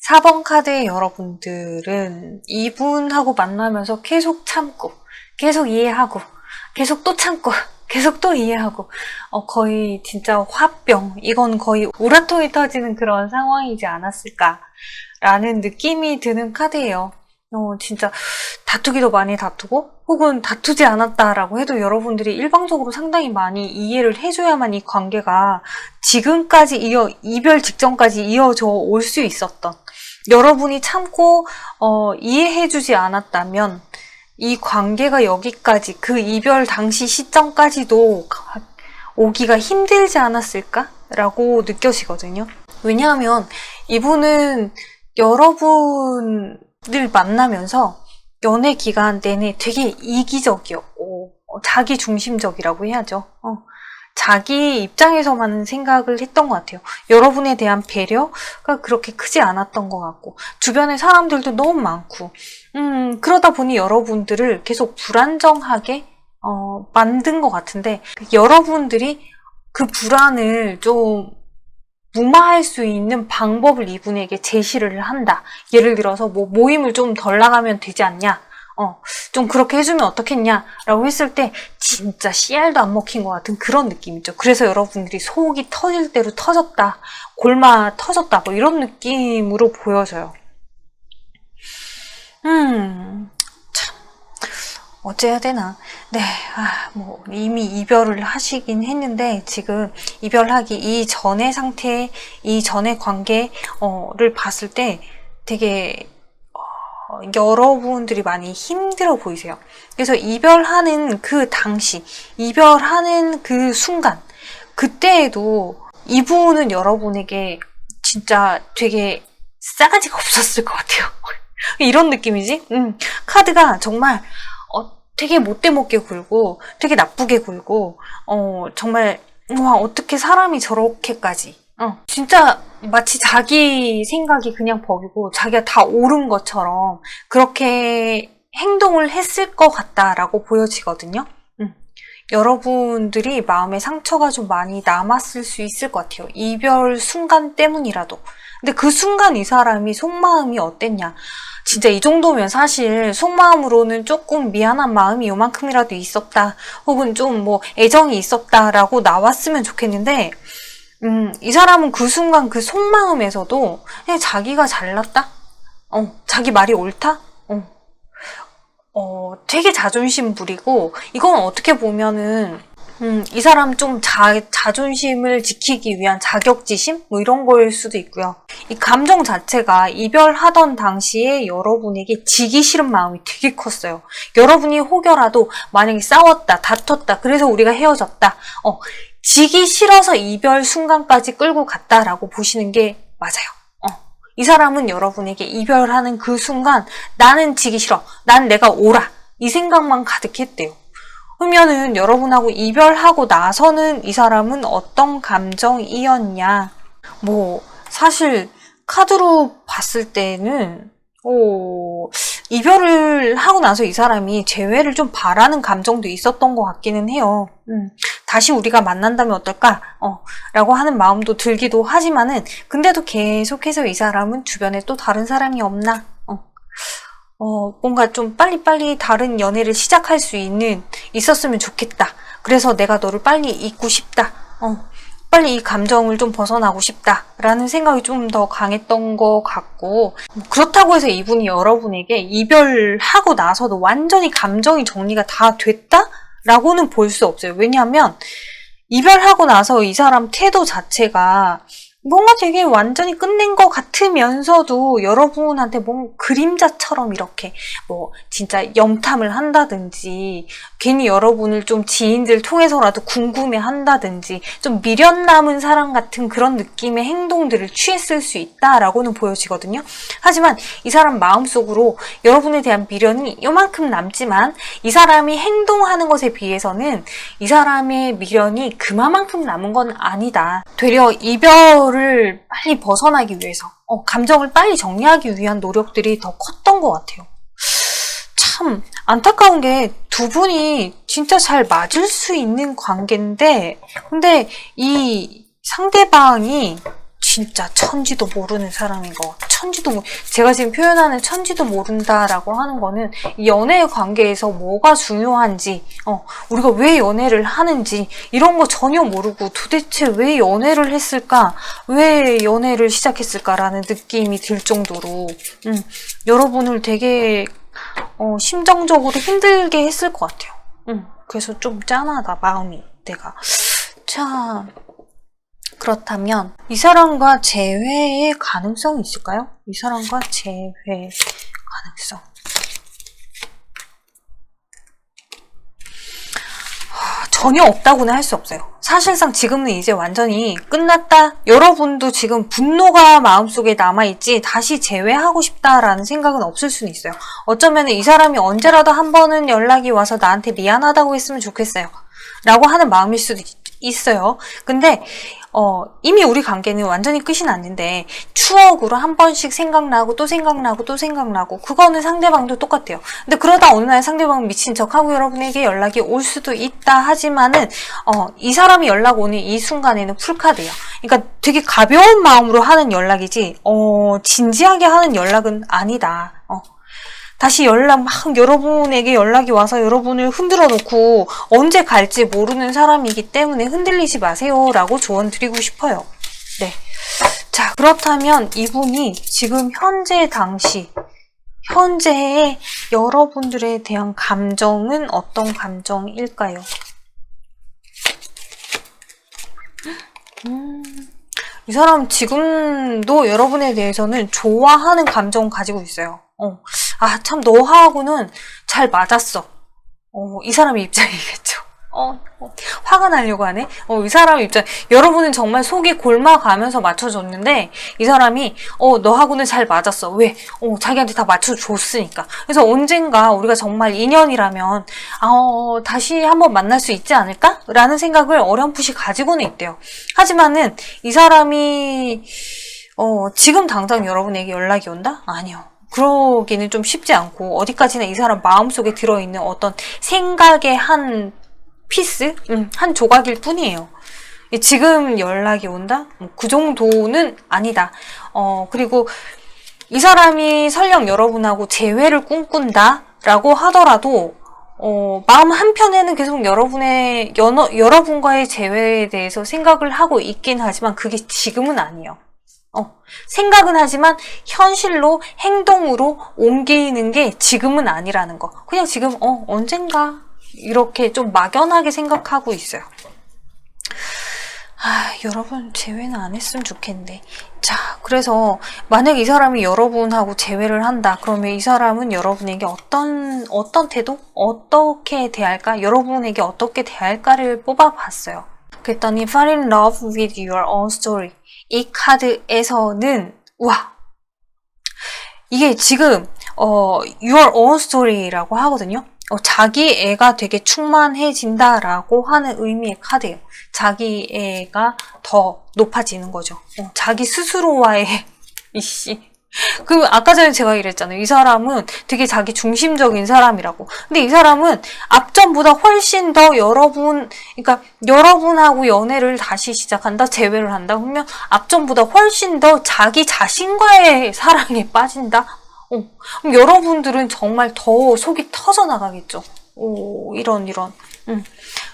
4번 카드의 여러분들은 이분하고 만나면서 계속 참고, 계속 이해하고, 계속 또 참고, 계속 또 이해하고, 거의 진짜 화병, 이건 거의 우라통이 터지는 그런 상황이지 않았을까라는 느낌이 드는 카드예요. 진짜 다투기도 많이 다투고 혹은 다투지 않았다라고 해도 여러분들이 일방적으로 상당히 많이 이해를 해줘야만 이 관계가 지금까지 이별 직전까지 이어져 올 수 있었던, 여러분이 참고 이해해주지 않았다면 이 관계가 여기까지 그 이별 당시 시점까지도 오기가 힘들지 않았을까라고 느껴지거든요. 왜냐하면 이분은 여러분을 만나면서 연애 기간 내내 되게 이기적이었고 자기 중심적이라고 해야죠. 자기 입장에서만 생각을 했던 것 같아요. 여러분에 대한 배려가 그렇게 크지 않았던 것 같고 주변에 사람들도 너무 많고 그러다 보니 여러분들을 계속 불안정하게 만든 것 같은데 여러분들이 그 불안을 좀 무마할 수 있는 방법을 이분에게 제시를 한다. 예를 들어서 뭐 모임을 좀 덜 나가면 되지 않냐? 좀 그렇게 해주면 어떻겠냐? 라고 했을 때 진짜 씨알도 안 먹힌 것 같은 그런 느낌이죠. 그래서 여러분들이 속이 터질 대로 터졌다. 골마 터졌다. 뭐 이런 느낌으로 보여져요. 참. 어째야 되나? 네, 뭐 이미 이별을 하시긴 했는데 지금 이별하기 이전의 상태, 이전의 관계를 봤을 때 되게 여러분들이 많이 힘들어 보이세요. 그래서 이별하는 그 당시, 이별하는 그 순간, 그때에도 이분은 여러분에게 진짜 되게 싸가지가 없었을 것 같아요. 이런 느낌이지? 카드가 정말 되게 못되먹게 굴고 되게 나쁘게 굴고 정말 와 어떻게 사람이 저렇게까지 진짜 마치 자기 생각이 그냥 버리고 자기가 다 옳은 것처럼 그렇게 행동을 했을 것 같다라고 보여지거든요. 여러분들이 마음에 상처가 좀 많이 남았을 수 있을 것 같아요. 이별 순간 때문이라도. 근데 그 순간 이 사람이 속마음이 어땠냐. 진짜 이 정도면 사실 속마음으로는 조금 미안한 마음이 요만큼이라도 있었다. 혹은 좀 뭐 애정이 있었다라고 나왔으면 좋겠는데 이 사람은 그 순간 그 속마음에서도 그냥 자기가 잘났다? 자기 말이 옳다? 되게 자존심 부리고, 이건 어떻게 보면은, 이 사람 좀 자존심을 지키기 위한 자격지심? 뭐 이런 거일 수도 있고요. 이 감정 자체가 이별하던 당시에 여러분에게 지기 싫은 마음이 되게 컸어요. 여러분이 혹여라도 만약에 싸웠다, 다퉜다, 그래서 우리가 헤어졌다, 지기 싫어서 이별 순간까지 끌고 갔다라고 보시는 게 맞아요. 이 사람은 여러분에게 이별하는 그 순간 나는 지기 싫어. 난 내가 옳아. 이 생각만 가득했대요. 그러면은 여러분하고 이별하고 나서는 이 사람은 어떤 감정이었냐. 뭐 사실 카드로 봤을 때는 이별을 하고 나서 이 사람이 재회를 좀 바라는 감정도 있었던 것 같기는 해요. 다시 우리가 만난다면 어떨까? 라고 하는 마음도 들기도 하지만은, 근데도 계속해서 이 사람은 주변에 또 다른 사람이 없나? 뭔가 좀 빨리빨리 다른 연애를 시작할 수 있었으면 좋겠다. 그래서 내가 너를 빨리 잊고 싶다. 빨리 이 감정을 좀 벗어나고 싶다라는 생각이 좀 더 강했던 것 같고, 그렇다고 해서 이분이 여러분에게 이별하고 나서도 완전히 감정이 정리가 다 됐다라고는 볼 수 없어요. 왜냐하면 이별하고 나서 이 사람 태도 자체가 뭔가 되게 완전히 끝낸 것 같으면서도 여러분한테 뭔가 그림자처럼 이렇게 뭐 진짜 염탐을 한다든지 괜히 여러분을 좀 지인들 통해서라도 궁금해 한다든지 좀 미련 남은 사람 같은 그런 느낌의 행동들을 취했을 수 있다라고는 보여지거든요. 하지만 이 사람 마음속으로 여러분에 대한 미련이 요만큼 남지만 이 사람이 행동하는 것에 비해서는 이 사람의 미련이 그만큼 남은 건 아니다. 되려 이별을 빨리 벗어나기 위해서 감정을 빨리 정리하기 위한 노력들이 더 컸던 것 같아요. 참 안타까운 게 두 분이 진짜 잘 맞을 수 있는 관계인데 근데 이 상대방이 진짜 천지도 모르는 사람인 거. 제가 지금 표현하는 천지도 모른다라고 하는 거는 이 연애 관계에서 뭐가 중요한지, 우리가 왜 연애를 하는지 이런 거 전혀 모르고 도대체 왜 연애를 했을까? 왜 연애를 시작했을까라는 느낌이 들 정도로 여러분을 되게 심정적으로 힘들게 했을 것 같아요. 그래서 좀 짠하다 마음이 내가. 자. 그렇다면 이 사람과 재회의 가능성이 있을까요? 이 사람과 재회 가능성. 전혀 없다고는 할 수 없어요. 사실상 지금은 이제 완전히 끝났다. 여러분도 지금 분노가 마음속에 남아있지 다시 재회하고 싶다라는 생각은 없을 수는 있어요. 어쩌면 이 사람이 언제라도 한 번은 연락이 와서 나한테 미안하다고 했으면 좋겠어요. 라고 하는 마음일 수도 있어요. 근데 이미 우리 관계는 완전히 끝이 났는데 추억으로 한 번씩 생각나고 또 생각나고 또 생각나고 그거는 상대방도 똑같아요. 근데 그러다 어느 날 상대방은 미친 척하고 여러분에게 연락이 올 수도 있다 하지만은 이 사람이 연락 오는 이 순간에는 풀카드예요. 그러니까 되게 가벼운 마음으로 하는 연락이지 진지하게 하는 연락은 아니다. 다시 여러분에게 연락이 와서 여러분을 흔들어 놓고 언제 갈지 모르는 사람이기 때문에 흔들리지 마세요 라고 조언 드리고 싶어요. 네. 자, 그렇다면 이분이 지금 현재의 여러분들에 대한 감정은 어떤 감정일까요? 이 사람 지금도 여러분에 대해서는 좋아하는 감정 가지고 있어요. 아, 참 너하고는 잘 맞았어. 이 사람의 입장이겠죠. 화가 나려고 하네. 이 사람 입장. 여러분은 정말 속이 골마가면서 맞춰줬는데 이 사람이 너하고는 잘 맞았어. 왜? 자기한테 다 맞춰줬으니까. 그래서 언젠가 우리가 정말 인연이라면 다시 한번 만날 수 있지 않을까? 라는 생각을 어렴풋이 가지고는 있대요. 하지만은 이 사람이 지금 당장 여러분에게 연락이 온다? 아니요. 그러기는 좀 쉽지 않고 어디까지나 이 사람 마음속에 들어있는 어떤 생각의 한 피스? 한 조각일 뿐이에요. 지금 연락이 온다? 그 정도는 아니다. 그리고 이 사람이 설령 여러분하고 재회를 꿈꾼다? 라고 하더라도 마음 한편에는 계속 여러분과의 재회에 대해서 생각을 하고 있긴 하지만 그게 지금은 아니에요. 생각은 하지만 현실로 행동으로 옮기는 게 지금은 아니라는 거. 그냥 지금 언젠가 이렇게 좀 막연하게 생각하고 있어요. 여러분 재회는 안 했으면 좋겠는데. 자, 그래서 만약 이 사람이 여러분하고 재회를 한다. 그러면 이 사람은 여러분에게 어떤 태도? 어떻게 대할까? 여러분에게 어떻게 대할까를 뽑아봤어요. 그랬더니 Fall in love with your own story. 이 카드에서는 우와, 이게 지금 your own story라고 하거든요. 자기 애가 되게 충만해진다라고 하는 의미의 카드예요. 자기 애가 더 높아지는 거죠. 자기 스스로와의 아까 전에 제가 이랬잖아요. 이 사람은 되게 자기 중심적인 사람이라고. 근데 이 사람은 앞전보다 훨씬 더 그러니까 여러분하고 연애를 다시 시작한다, 재회를 한다. 그러면 앞전보다 훨씬 더 자기 자신과의 사랑에 빠진다. 그럼 여러분들은 정말 더 속이 터져 나가겠죠. 이런.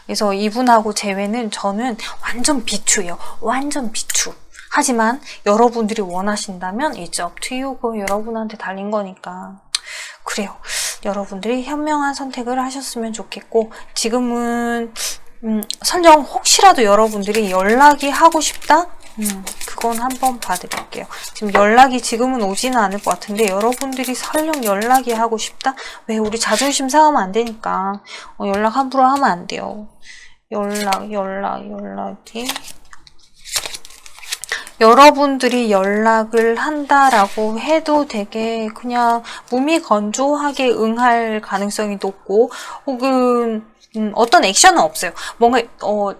그래서 이분하고 재회는 저는 완전 비추예요. 완전 비추. 하지만 여러분들이 원하신다면 it's up to you. 그거 여러분한테 달린 거니까. 그래요. 여러분들이 현명한 선택을 하셨으면 좋겠고, 지금은 설령 혹시라도 여러분들이 연락이 하고 싶다? 그건 한번 봐드릴게요. 지금 연락이 지금은 오지는 않을 것 같은데 여러분들이 설령 연락이 하고 싶다? 왜? 우리 자존심 상하면 안 되니까 연락 함부로 하면 안 돼요. 연락이 여러분들이 연락을 한다라고 해도 되게 그냥 무미건조하게 응할 가능성이 높고, 혹은 어떤 액션은 없어요. 뭔가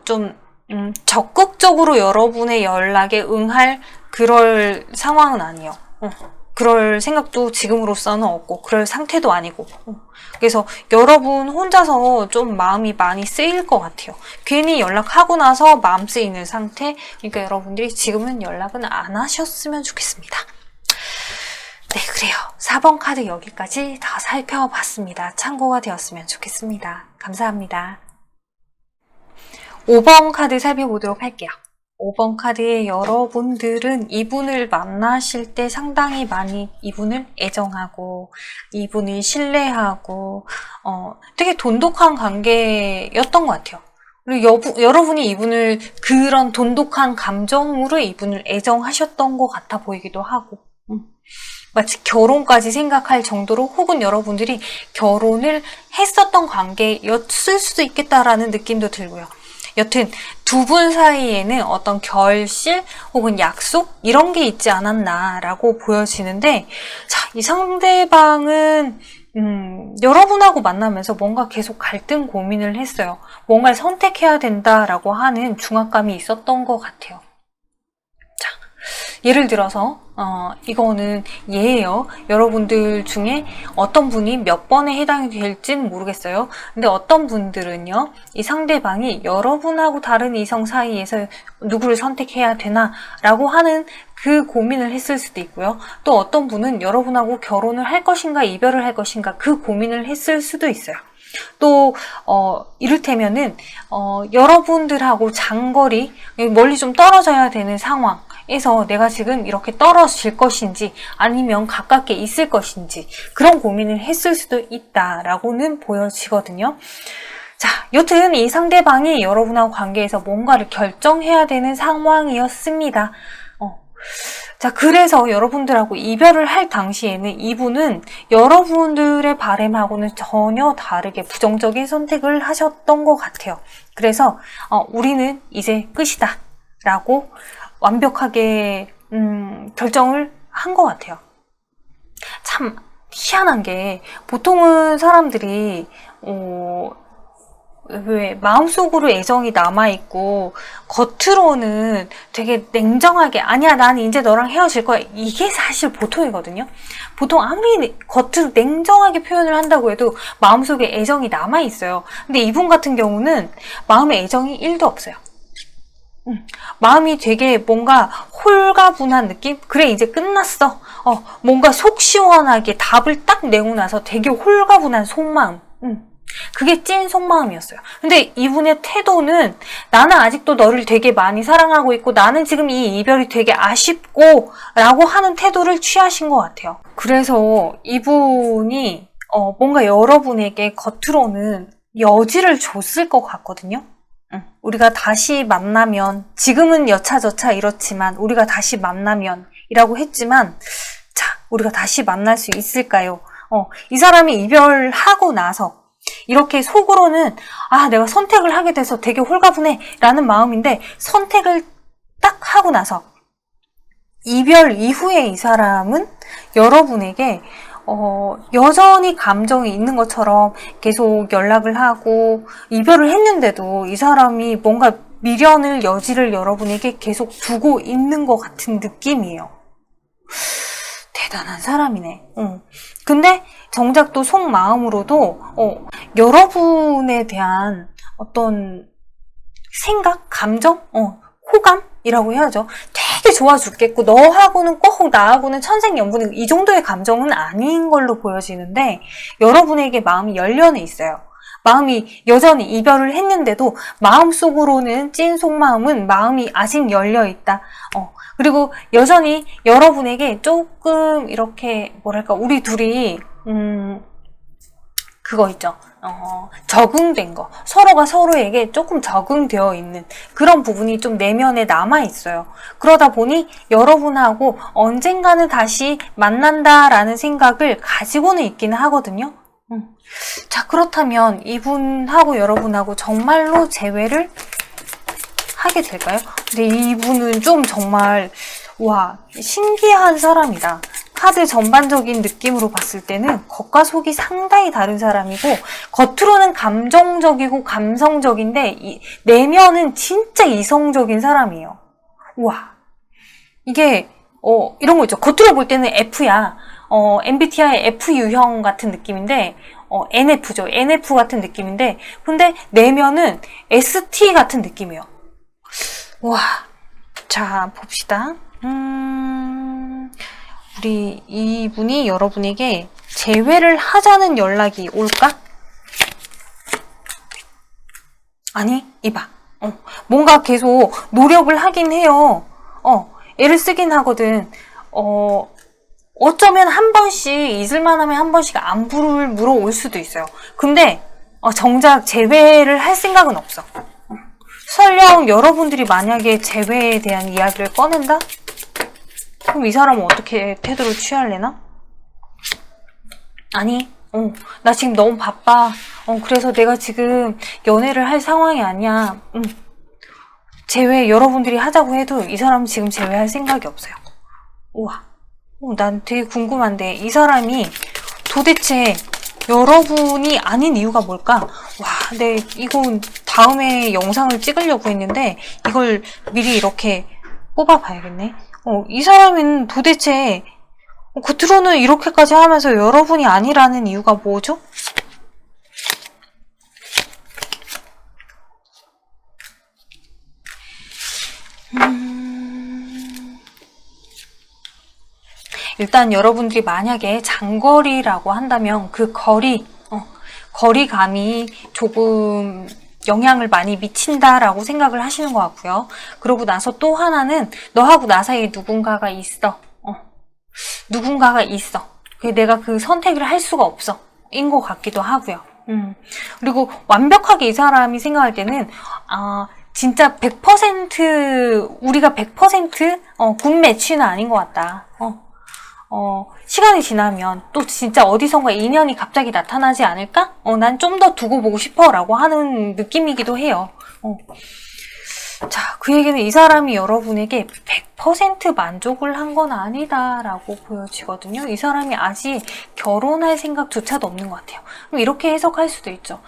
좀 적극적으로 여러분의 연락에 응할 그럴 상황은 아니에요. 그럴 생각도 지금으로서는 없고 그럴 상태도 아니고. 그래서 여러분 혼자서 좀 마음이 많이 쓰일 것 같아요. 괜히 연락하고 나서 마음 쓰이는 상태. 그러니까 여러분들이 지금은 연락은 안 하셨으면 좋겠습니다. 네, 그래요. 4번 카드 여기까지 다 살펴봤습니다. 참고가 되었으면 좋겠습니다. 감사합니다. 5번 카드 살펴보도록 할게요. 5번 카드의 여러분들은 이분을 만나실 때 상당히 많이 이분을 애정하고 이분을 신뢰하고 되게 돈독한 관계였던 것 같아요. 그리고 여러분이 이분을 그런 돈독한 감정으로 이분을 애정하셨던 것 같아 보이기도 하고, 마치 결혼까지 생각할 정도로, 혹은 여러분들이 결혼을 했었던 관계였을 수도 있겠다라는 느낌도 들고요. 여튼 두 분 사이에는 어떤 결실 혹은 약속 이런 게 있지 않았나라고 보여지는데, 자, 이 상대방은 여러분하고 만나면서 뭔가 계속 갈등 고민을 했어요. 뭔가를 선택해야 된다라고 하는 중압감이 있었던 것 같아요. 자, 예를 들어서 이거는 예예요. 여러분들 중에 어떤 분이 몇 번에 해당이 될진 모르겠어요. 근데 어떤 분들은요, 이 상대방이 여러분하고 다른 이성 사이에서 누구를 선택해야 되나 라고 하는 그 고민을 했을 수도 있고요. 또 어떤 분은 여러분하고 결혼을 할 것인가 이별을 할 것인가 그 고민을 했을 수도 있어요. 또 이를테면은 여러분들하고 장거리, 멀리 좀 떨어져야 되는 상황에서 내가 지금 이렇게 떨어질 것인지 아니면 가깝게 있을 것인지 그런 고민을 했을 수도 있다라고는 보여지거든요. 자, 여튼 이 상대방이 여러분하고 관계에서 뭔가를 결정해야 되는 상황이었습니다. 자, 그래서 여러분들하고 이별을 할 당시에는 이분은 여러분들의 바람하고는 전혀 다르게 부정적인 선택을 하셨던 것 같아요. 그래서 우리는 이제 끝이다 라고 완벽하게 결정을 한 것 같아요. 참 희한한 게 보통은 사람들이 왜 마음속으로 애정이 남아있고 겉으로는 되게 냉정하게 아니야 난 이제 너랑 헤어질 거야 이게 사실 보통이거든요. 보통 아무리 겉으로 냉정하게 표현을 한다고 해도 마음속에 애정이 남아있어요. 근데 이분 같은 경우는 마음에 애정이 1도 없어요. 마음이 되게 뭔가 홀가분한 느낌? 그래 이제 끝났어. 뭔가 속 시원하게 답을 딱 내고 나서 되게 홀가분한 속마음. 그게 찐 속마음이었어요. 근데 이분의 태도는 나는 아직도 너를 되게 많이 사랑하고 있고 나는 지금 이 이별이 되게 아쉽고 라고 하는 태도를 취하신 것 같아요. 그래서 이분이 뭔가 여러분에게 겉으로는 여지를 줬을 것 같거든요. 우리가 다시 만나면 지금은 여차저차 이렇지만 우리가 다시 만나면 이라고 했지만 자 우리가 다시 만날 수 있을까요? 이 사람이 이별하고 나서 이렇게 속으로는 아 내가 선택을 하게 돼서 되게 홀가분해 라는 마음인데 선택을 딱 하고 나서 이별 이후에 이 사람은 여러분에게 여전히 감정이 있는 것처럼 계속 연락을 하고 이별을 했는데도 이 사람이 뭔가 미련을 여지를 여러분에게 계속 두고 있는 것 같은 느낌이에요. 대단한 사람이네. 근데 정작 또 속마음으로도 여러분에 대한 어떤 생각, 감정, 호감이라고 해야죠. 되게 좋아 죽겠고 너하고는 꼭 나하고는 천생연분이고 이 정도의 감정은 아닌 걸로 보여지는데 여러분에게 마음이 열려내 있어요. 마음이 여전히 이별을 했는데도 마음속으로는 찐 속마음은 마음이 아직 열려있다. 그리고 여전히 여러분에게 조금 이렇게 뭐랄까 우리 둘이 그거 있죠. 적응된 거. 서로가 서로에게 조금 적응되어 있는 그런 부분이 좀 내면에 남아있어요. 그러다 보니 여러분하고 언젠가는 다시 만난다라는 생각을 가지고는 있기는 하거든요. 자, 그렇다면 이분하고 여러분하고 정말로 재회를 하게 될까요? 근데 이분은 좀 정말 와 신기한 사람이다. 카드 전반적인 느낌으로 봤을 때는 겉과 속이 상당히 다른 사람이고 겉으로는 감정적이고 감성적인데 내면은 진짜 이성적인 사람이에요. 우와 이게 이런 거 있죠. 겉으로 볼 때는 F야. MBTI F 유형 같은 느낌인데 NF죠. NF 같은 느낌인데 근데 내면은 ST 같은 느낌이에요. 와, 자 봅시다. 우리 이분이 여러분에게 재회를 하자는 연락이 올까? 아니, 이봐. 뭔가 계속 노력을 하긴 해요. 애를 쓰긴 하거든. 어쩌면 한 번씩 잊을만 하면 한 번씩 안부를 물어올 수도 있어요. 근데 정작 재회를 할 생각은 없어. 설령 여러분들이 만약에 재회에 대한 이야기를 꺼낸다? 그럼 이 사람은 어떻게 태도를 취할래나? 아니, 나 지금 너무 바빠. 그래서 내가 지금 연애를 할 상황이 아니야. 재회 여러분들이 하자고 해도 이 사람은 지금 재회할 생각이 없어요. 우와, 난 되게 궁금한데 이 사람이 도대체 여러분이 아닌 이유가 뭘까? 와, 네, 이거 다음에 영상을 찍으려고 했는데 이걸 미리 이렇게 뽑아봐야겠네. 이 사람은 도대체 겉으로는 이렇게까지 하면서 여러분이 아니라는 이유가 뭐죠? 일단 여러분들이 만약에 장거리라고 한다면 그 거리감이 조금 영향을 많이 미친다라고 생각을 하시는 것 같고요. 그러고 나서 또 하나는 너하고 나 사이에 누군가가 있어. 누군가가 있어. 내가 그 선택을 할 수가 없어. 인 것 같기도 하고요. 그리고 완벽하게 이 사람이 생각할 때는 진짜 100% 우리가 100% 굿 매치는 아닌 것 같다. 시간이 지나면 또 진짜 어디선가 인연이 갑자기 나타나지 않을까? 난 좀 더 두고 보고 싶어 라고 하는 느낌이기도 해요. 자, 그 얘기는 이 사람이 여러분에게 100% 만족을 한 건 아니다라고 보여지거든요. 이 사람이 아직 결혼할 생각조차도 없는 것 같아요. 그럼 이렇게 해석할 수도 있죠.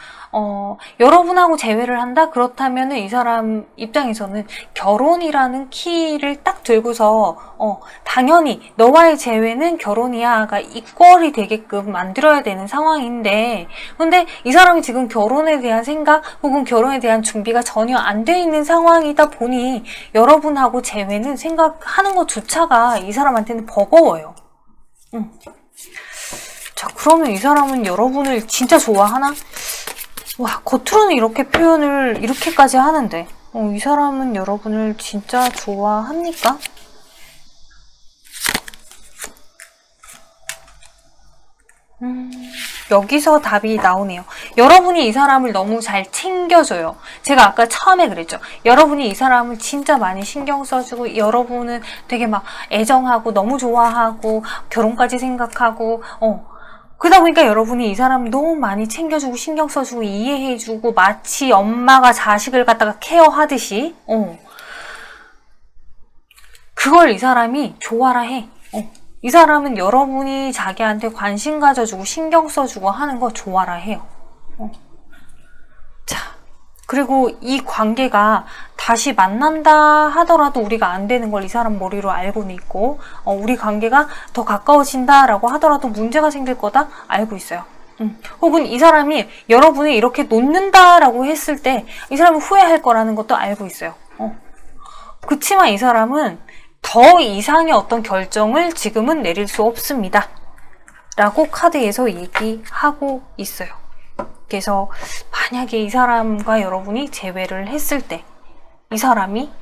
여러분하고 재회를 한다? 그렇다면 이 사람 입장에서는 결혼이라는 키를 딱 들고서 당연히 너와의 재회는 결혼이야가 이퀄이 되게끔 만들어야 되는 상황인데, 근데 이 사람이 지금 결혼에 대한 생각 혹은 결혼에 대한 준비가 전혀 안 돼 있는 상황이다 보니 여러분하고 재회는 생각하는 것조차가 이 사람한테는 버거워요. 자, 그러면 이 사람은 여러분을 진짜 좋아하나? 와, 겉으로는 이렇게 표현을 이렇게까지 하는데 이 사람은 여러분을 진짜 좋아합니까? 여기서 답이 나오네요. 여러분이 이 사람을 너무 잘 챙겨줘요. 제가 아까 처음에 그랬죠. 여러분이 이 사람을 진짜 많이 신경 써주고 여러분은 되게 막 애정하고 너무 좋아하고 결혼까지 생각하고 그러다 보니까 여러분이 이 사람을 너무 많이 챙겨주고 신경 써주고 이해해주고 마치 엄마가 자식을 갖다가 케어하듯이 그걸 이 사람이 좋아라 해. 이 사람은 여러분이 자기한테 관심 가져주고 신경 써주고 하는 거 좋아라 해요. 자, 그리고 이 관계가 다시 만난다 하더라도 우리가 안 되는 걸 이 사람 머리로 알고는 있고 우리 관계가 더 가까워진다라고 하더라도 문제가 생길 거다 알고 있어요. 혹은 이 사람이 여러분이 이렇게 놓는다라고 했을 때 이 사람은 후회할 거라는 것도 알고 있어요. 그치만 이 사람은 더 이상의 어떤 결정을 지금은 내릴 수 없습니다. 라고 카드에서 얘기하고 있어요. 그래서 만약에 이 사람과 여러분이 재회를 했을 때 이 사람이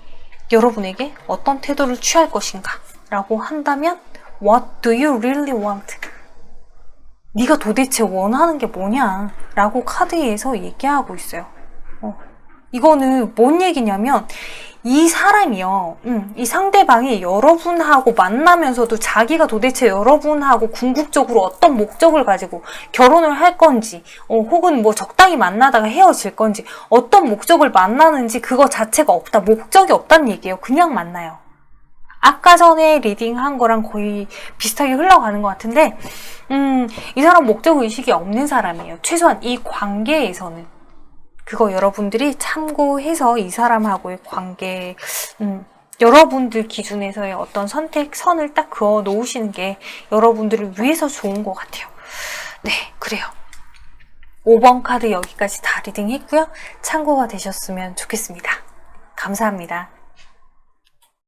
여러분에게 어떤 태도를 취할 것인가 라고 한다면 What do you really want? 네가 도대체 원하는 게 뭐냐? 라고 카드에서 얘기하고 있어요. 이거는 뭔 얘기냐면 이 사람이요, 이 상대방이 여러분하고 만나면서도 자기가 도대체 여러분하고 궁극적으로 어떤 목적을 가지고 결혼을 할 건지, 혹은 뭐 적당히 만나다가 헤어질 건지, 어떤 목적을 만나는지 그거 자체가 없다, 목적이 없다는 얘기예요. 그냥 만나요. 아까 전에 리딩한 거랑 거의 비슷하게 흘러가는 것 같은데, 이 사람 목적의식이 없는 사람이에요. 최소한 이 관계에서는. 그거 여러분들이 참고해서 이 사람하고의 관계, 여러분들 기준에서의 어떤 선택선을 딱 그어 놓으시는 게 여러분들을 위해서 좋은 것 같아요. 네, 그래요. 5번 카드 여기까지 다 리딩했고요. 참고가 되셨으면 좋겠습니다. 감사합니다.